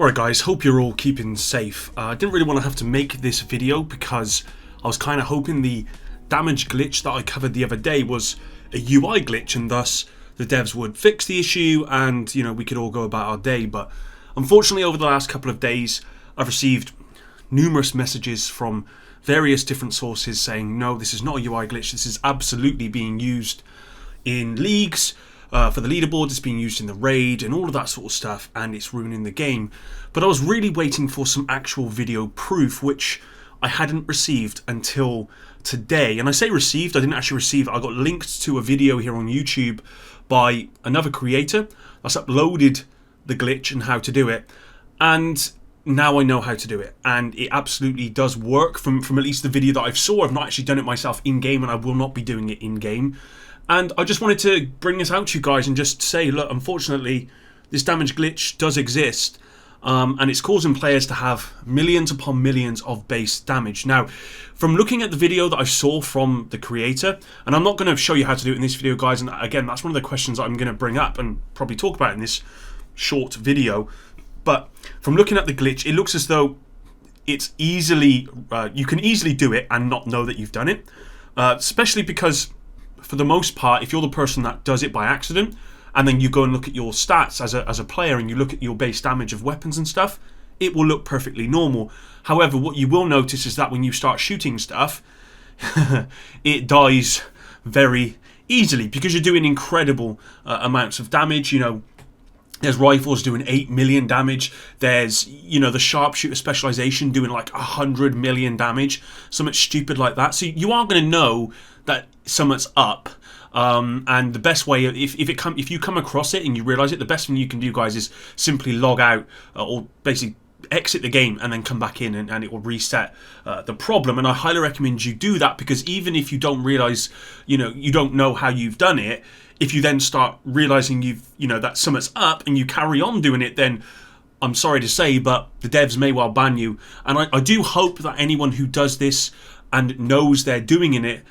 Alright guys, hope you're all keeping safe. I didn't really want to have to make this video because I was kind of hoping the damage glitch that I covered the other day was a UI glitch and thus the devs would fix the issue and, you know, we could all go about our day. But unfortunately over the last couple of days I've received numerous messages from various different sources saying no, this is not a UI glitch, this is absolutely being used in leagues. For the leaderboard, it's being used in the raid and all of that sort of stuff, and it's ruining the game. But I was really waiting for some actual video proof, which I hadn't received until today. And I say received, I didn't actually receive it. I got linked to a video here on YouTube by another creator that's uploaded the glitch and how to do it. And now I know how to do it, and it absolutely does work from at least the video that I've saw. I've not actually done it myself in-game, and I will not be doing it in-game. And I just wanted to bring this out to you guys and just say, look, unfortunately, this damage glitch does exist, and it's causing players to have millions upon millions of base damage. Now, from looking at the video that I saw from the creator, and I'm not going to show you how to do it in this video, guys, and again, that's one of the questions that I'm going to bring up and probably talk about in this short video, but from looking at the glitch, it looks as though it's easily, you can easily do it and not know that you've done it, especially because for the most part, if you're the person that does it by accident and then you go and look at your stats as a player and you look at your base damage of weapons and stuff, it will look perfectly normal. However, what you will notice is that when you start shooting stuff, it dies very easily because you're doing incredible amounts of damage. You know, there's rifles doing 8 million damage. There's, you know, the sharpshooter specialization doing like 100 million damage. Something stupid like that. So you are going to know that something's up. And the best way, if you come across it and you realize it, the best thing you can do, guys, is simply log out or basically exit the game and then come back in, and it will reset the problem. And I highly recommend you do that, because even if you don't realize, you know, you don't know how you've done it, if you then start realizing that something's up and you carry on doing it, then I'm sorry to say, but the devs may well ban you. And I do hope that anyone who does this and knows they're doing it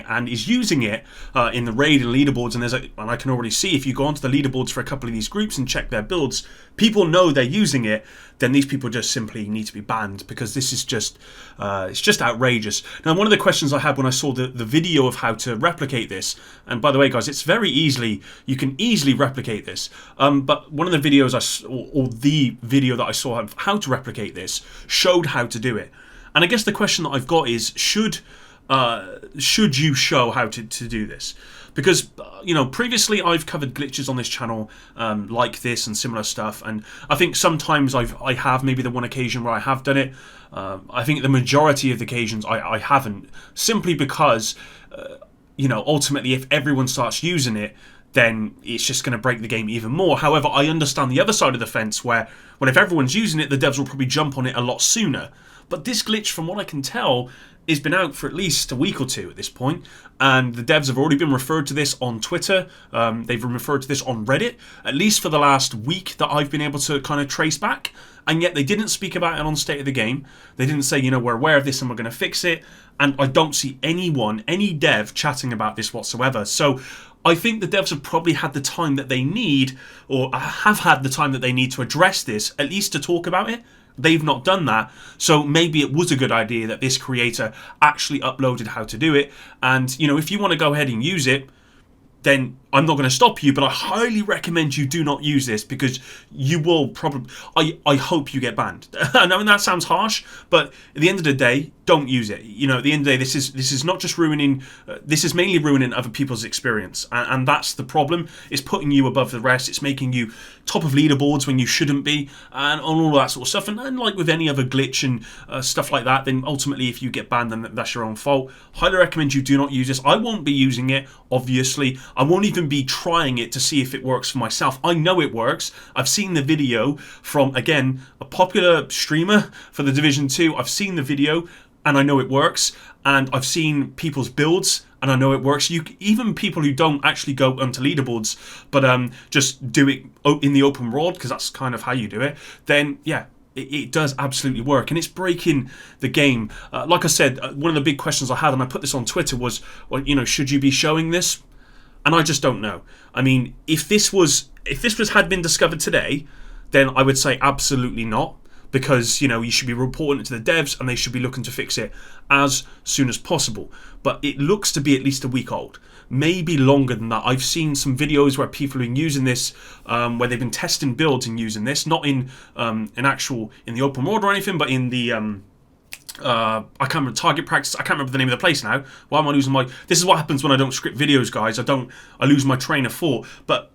and is using it in the raid and leaderboards, and I can already see, if you go onto the leaderboards for a couple of these groups and check their builds, people know they're using it, then these people just simply need to be banned, because this is just it's just outrageous. Now, one of the questions I had when I saw the video of how to replicate this, and by the way, guys, it's very easily, you can easily replicate this, but one of the videos or the video that I saw of how to replicate this showed how to do it. And I guess the question that I've got is, should you show how to do this? Because, you know, previously I've covered glitches on this channel like this and similar stuff, and I think sometimes I have maybe the one occasion where I have done it. I think the majority of the occasions I haven't, simply because, you know, ultimately if everyone starts using it, then it's just going to break the game even more. However, I understand the other side of the fence where, well, if everyone's using it, the devs will probably jump on it a lot sooner. But this glitch, from what I can tell, has been out for at least a week or two at this point, and the devs have already been referred to this on Twitter. They've been referred to this on Reddit, at least for the last week that I've been able to kind of trace back, and yet they didn't speak about it on State of the Game. They didn't say, you know, we're aware of this and we're going to fix it, and I don't see any dev chatting about this whatsoever. So I think the devs have probably had the time that they need, or have had the time that they need to address this, at least to talk about it. They've not done that, so maybe it was a good idea that this creator actually uploaded how to do it. And, you know, if you want to go ahead and use it, then I'm not going to stop you, but I highly recommend you do not use this, because you will probably, I hope you get banned. I mean, that sounds harsh, but at the end of the day, don't use it. You know, at the end of the day, this is not just ruining, this is mainly ruining other people's experience, and that's the problem. It's putting you above the rest. It's making you top of leaderboards when you shouldn't be, and all that sort of stuff. And like with any other glitch and stuff like that, then ultimately if you get banned, then that's your own fault. Highly recommend you do not use this. I won't be using it, obviously. I won't even be trying it to see if it works for myself. I know it works. I've seen the video from, again, a popular streamer for the Division 2. I've seen the video and I know it works, and I've seen people's builds and I know it works. Even people who don't actually go onto leaderboards but just do it in the open world, because that's kind of how you do it, then yeah, it does absolutely work, and it's breaking the game. Like I said, one of the big questions I had, and I put this on Twitter, was, well, you know, should you be showing this? And I just don't know. I mean, if this had been discovered today, then I would say absolutely not. Because, you know, you should be reporting it to the devs and they should be looking to fix it as soon as possible. But it looks to be at least a week old. Maybe longer than that. I've seen some videos where people have been using this, where they've been testing builds and using this, not in in the open world or anything, but in the I can't remember, target practice. I can't remember the name of the place now. Why am I losing my... This is what happens when I don't script videos, guys. I lose my train of thought. But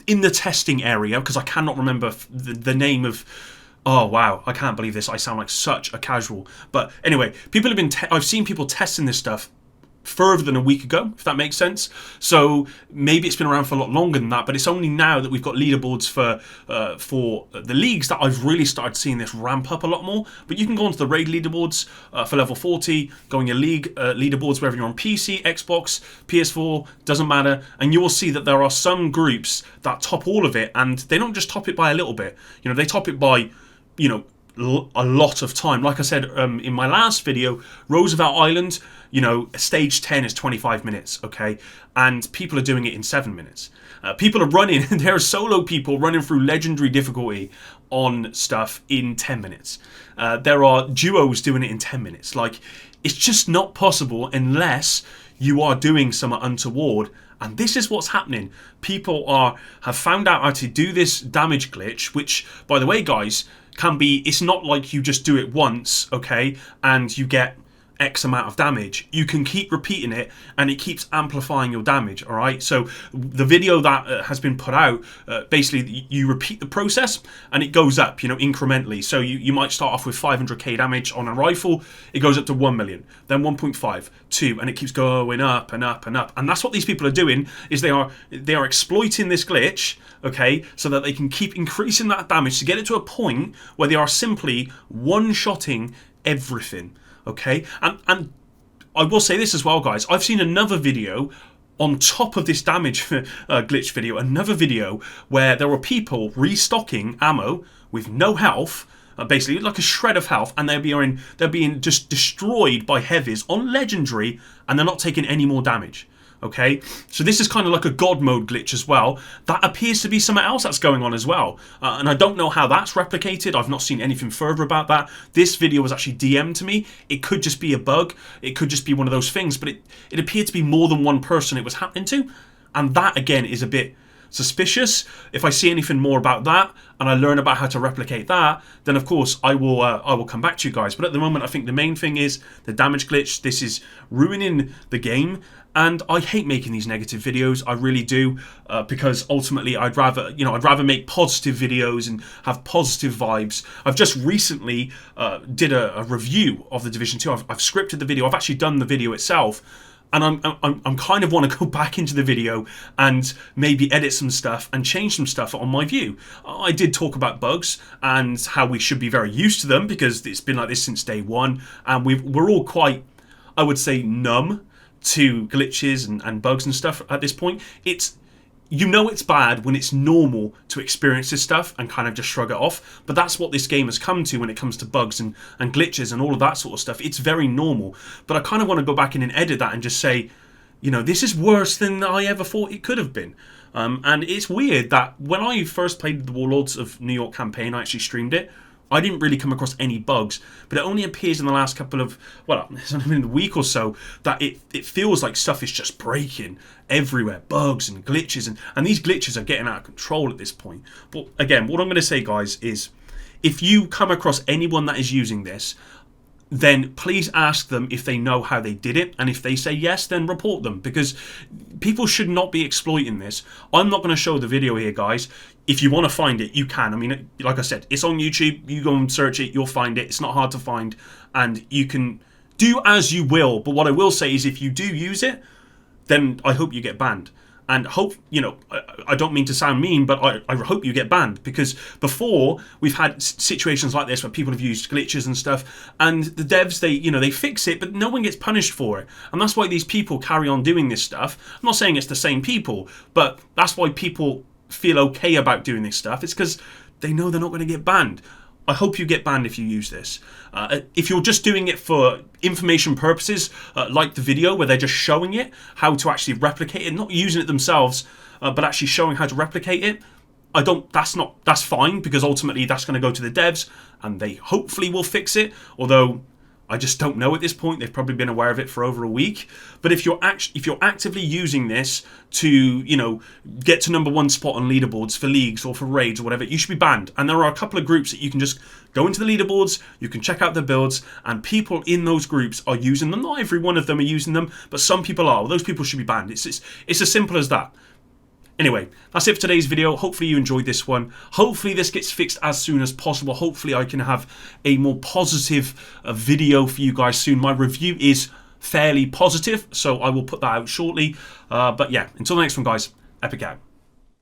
in the testing area, because I cannot remember the name of... Oh wow, I can't believe this. I sound like such a casual. But anyway, people have been I've seen people testing this stuff further than a week ago, if that makes sense. So maybe it's been around for a lot longer than that, but it's only now that we've got leaderboards for the leagues that I've really started seeing this ramp up a lot more. But you can go onto the raid leaderboards for level 40, go on your league leaderboards wherever you're on PC, Xbox, PS4, doesn't matter, and you will see that there are some groups that top all of it, and they don't just top it by a little bit. You know, they top it by, you know, a lot of time. Like I said in my last video, Roosevelt Island, you know, stage 10 is 25 minutes, okay? And people are doing it in 7 minutes. People are running, there are solo people running through legendary difficulty on stuff in 10 minutes. There are duos doing it in 10 minutes. Like, it's just not possible unless you are doing something untoward. And this is what's happening. People have found out how to do this damage glitch, which, by the way, guys, can be... It's not like you just do it once, okay, and you get X amount of damage. You can keep repeating it, and it keeps amplifying your damage, all right? So the video that has been put out, basically, you repeat the process, and it goes up, you know, incrementally. So you might start off with 500k damage on a rifle. It goes up to 1 million, then 1.5, 2, and it keeps going up and up and up. And that's what these people are doing, is they are exploiting this glitch, okay, so that they can keep increasing that damage to get it to a point where they are simply one-shotting everything. Okay, and I will say this as well, guys. I've seen another video on top of this damage glitch video, another video where there were people restocking ammo with no health, basically like a shred of health, and they're being just destroyed by heavies on legendary, and they're not taking any more damage. Okay, so this is kind of like a god mode glitch as well. That appears to be something else that's going on as well, and I don't know how that's replicated. I've not seen anything further about that. This video was actually DM'd to me. It could just be a bug, it could just be one of those things, but it appeared to be more than one person it was happening to, and that again is a bit suspicious. If I see anything more about that and I learn about how to replicate that, then of course I will come back to you guys. But at the moment, I think the main thing is the damage glitch. This is ruining the game, and I hate making these negative videos. I really do, because ultimately I'd rather make positive videos and have positive vibes. I've just recently did a review of the Division 2. I've scripted the video. I've actually done the video itself. And I'm kind of want to go back into the video and maybe edit some stuff and change some stuff on my view. I did talk about bugs and how we should be very used to them, because it's been like this since day one, and we're all quite, I would say, numb to glitches and bugs and stuff at this point. You know it's bad when it's normal to experience this stuff and kind of just shrug it off. But that's what this game has come to when it comes to bugs and glitches and all of that sort of stuff. It's very normal. But I kind of want to go back in and edit that and just say, you know, this is worse than I ever thought it could have been. And it's weird that when I first played the Warlords of New York campaign, I actually streamed it, I didn't really come across any bugs, but it only appears in the last couple of, well, it's only been a week or so, that it feels like stuff is just breaking everywhere, bugs and glitches, and these glitches are getting out of control at this point. But again, what I'm going to say, guys, is if you come across anyone that is using this, then please ask them if they know how they did it, and if they say yes, then report them, because people should not be exploiting this. I'm not going to show the video here, guys. If you want to find it, you can. I mean, like I said, it's on YouTube. You go and search it, you'll find it. It's not hard to find, and you can do as you will. But what I will say is, if you do use it, then I hope you get banned. And hope, you know, I don't mean to sound mean, but I hope you get banned, because before we've had situations like this where people have used glitches and stuff, and the devs, they fix it, but no one gets punished for it. And that's why these people carry on doing this stuff. I'm not saying it's the same people, but that's why people feel okay about doing this stuff. It's because they know they're not going to get banned. I hope you get banned if you use this. If you're just doing it for information purposes, like the video where they're just showing it, how to actually replicate it, not using it themselves, but actually showing how to replicate it, That's fine, because ultimately that's going to go to the devs and they hopefully will fix it, although I just don't know at this point. They've probably been aware of it for over a week. But if you're actively using this to, you know, get to #1 spot on leaderboards for leagues or for raids or whatever, you should be banned. And there are a couple of groups that you can just go into the leaderboards, you can check out their builds, and people in those groups are using them. Not every one of them are using them, but some people are. Well, those people should be banned. It's as simple as that. Anyway, that's it for today's video. Hopefully you enjoyed this one. Hopefully this gets fixed as soon as possible. Hopefully I can have a more positive video for you guys soon. My review is fairly positive, so I will put that out shortly. But yeah, until the next one, guys, epic out.